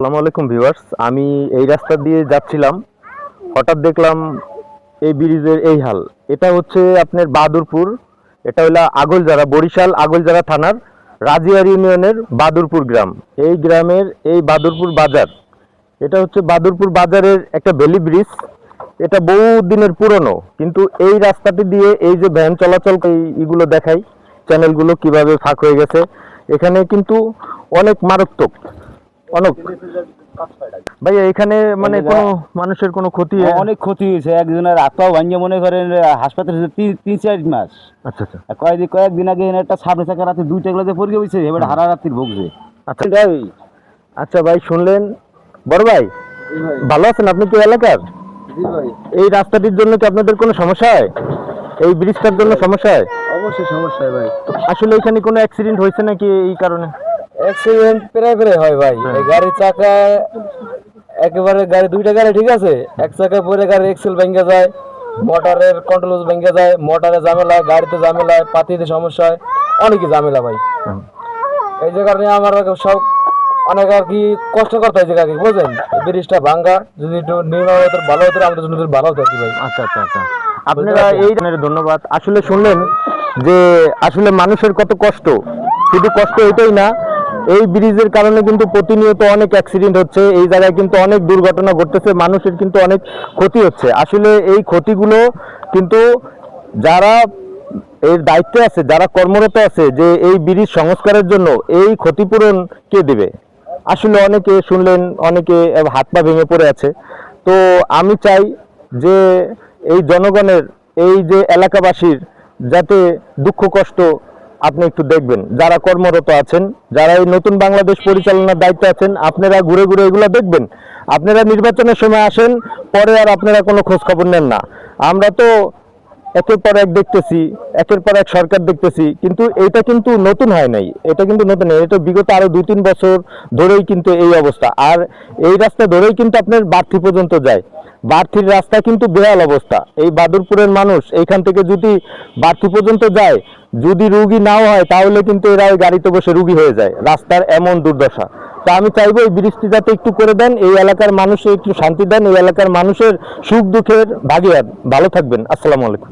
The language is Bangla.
আসসালামু আলাইকুম ভিউয়ার্স, আমি এই রাস্তা দিয়ে যাচ্ছিলাম, হঠাৎ দেখলাম এই ব্রিজের এই হাল। এটা হচ্ছে আপনার বাদুরপুর, এটা হলো আগলজারা, বরিশাল আগলজারা থানার রাজিয়ার ইউনিয়নের বাদুরপুর গ্রাম। এই গ্রামের এই বাদুরপুর বাজার, এটা হচ্ছে বাদুরপুর বাজারের একটা ভ্যালি ব্রিজ। এটা বহু দিনের পুরনো, কিন্তু এই রাস্তাটি দিয়ে এই যে ভ্যান চলাচল এইগুলো দেখাই, চ্যানেলগুলো কিভাবে ফাঁক হয়ে গেছে। এখানে কিন্তু অনেক মারাত্মক অনেক ভাইয়া, এখানে মানে কোনো মানুষের কোনো ক্ষতি অনেক ক্ষতি হয়েছে। একজনের হাত পাও ভাঙিয়ে মনে করেন হাসপাতালে 3-4 মাস। আচ্ছা আচ্ছা কয়েকদিন আগে এখানে একটা সামনে চাকা রাতে 2টা গুলোতে পড়ে গেছে, এবার হারা রাত্রির ভোগছে। আচ্ছা আচ্ছা ভাই, শুনলেন বড় ভাই, ভালো আছেন আপনি কি এলাকার? এই রাস্তাটির জন্য কি আপনাদের কোনো সমস্যা হয়? এই ব্রিজটার জন্য সমস্যা হয়? অবশ্যই সমস্যা হয় ভাই। আসলে এখানে কোনো অ্যাক্সিডেন্ট হয়েছে নাকি এই কারণে? অ্যাক্সিডেন্ট প্রায় হয় ভাই। এই গাড়ির চাকা একেবারে দুইটা গাড়ি ঠিক আছে, এক চাকা পরে গাড়ির এক্সেল ভেঙে যায়, মোটরের কন্ট্রোল ভেঙে যায়, মোটরে ঝামেলা, গাড়িতে ঝামেলা, পাতিতে সমস্যা হয়, অনেকই ঝামেলা ভাই। এই যে কারণে আমার সব অনেক আর কি কষ্ট করতে হয়েছে কাকি, বুঝলেন? ব্রিজটা ভাঙ্গা যদি একটু নির্মাণ হতো ভালো হতো, আমাদের জন্য ভালো হতো আর কি ভাই। আচ্ছা আচ্ছা আচ্ছা, আপনারা এই ধন্যবাদ। আসলে শুনলেন যে আসলে মানুষের কত কষ্ট, শুধু কষ্ট এটাই না, এই ব্রিজের কারণে কিন্তু প্রতিনিয়ত অনেক অ্যাক্সিডেন্ট হচ্ছে, এই জায়গায় কিন্তু অনেক দুর্ঘটনা ঘটতেছে, মানুষের কিন্তু অনেক ক্ষতি হচ্ছে। আসলে এই ক্ষতিগুলো কিন্তু যারা এর দায়িত্বে আছে, যারা কর্মরত আছে, যে এই ব্রিজ সংস্কারের জন্য এই ক্ষতিপূরণ কে দেবে? আসলে অনেকে শুনলেন, অনেকে হাত পা ভেঙে পড়ে আছে। তো আমি চাই যে এই জনগণের, এই যে এলাকাবাসীর যাতে দুঃখ কষ্ট আপনি একটু দেখবেন, যারা কর্মরত আছেন, যারা এই নতুন বাংলাদেশ পরিচালনার দায়িত্বে আছেন, আপনারা ঘুরে ঘুরে এগুলো দেখবেন। আপনারা নির্বাচনের সময় আসেন, পরে আর আপনারা কোনো খোঁজ খবর নেন না। আমরা তো একের পর এক দেখতেছি, একের পর এক সরকার দেখতেছি, কিন্তু এটা কিন্তু নতুন হয় নাই, এটা কিন্তু নতুন নয়, এটা বিগত আরো 2-3 বছর ধরেই কিন্তু এই অবস্থা। আর এই রাস্তা ধরেই কিন্তু আপনার বাড়তি পর্যন্ত যায়, বাড়তির রাস্তা কিন্তু বেহাল অবস্থা। এই বাদুরপুরের মানুষ এইখান থেকে যদি বাড়তি পর্যন্ত যায়, যদি রুগী নাও হয়, তাহলে কিন্তু এরা ওই গাড়িতে বসে রুগী হয়ে যায়, রাস্তার এমন দুর্দশা। তো আমি চাইবো এই ব্রিজটি যাতে একটু করে দেন, এই এলাকার মানুষে একটু শান্তি দেন, এই এলাকার মানুষের সুখ দুঃখের ভাগিদার। ভালো থাকবেন, আসসালামু আলাইকুম।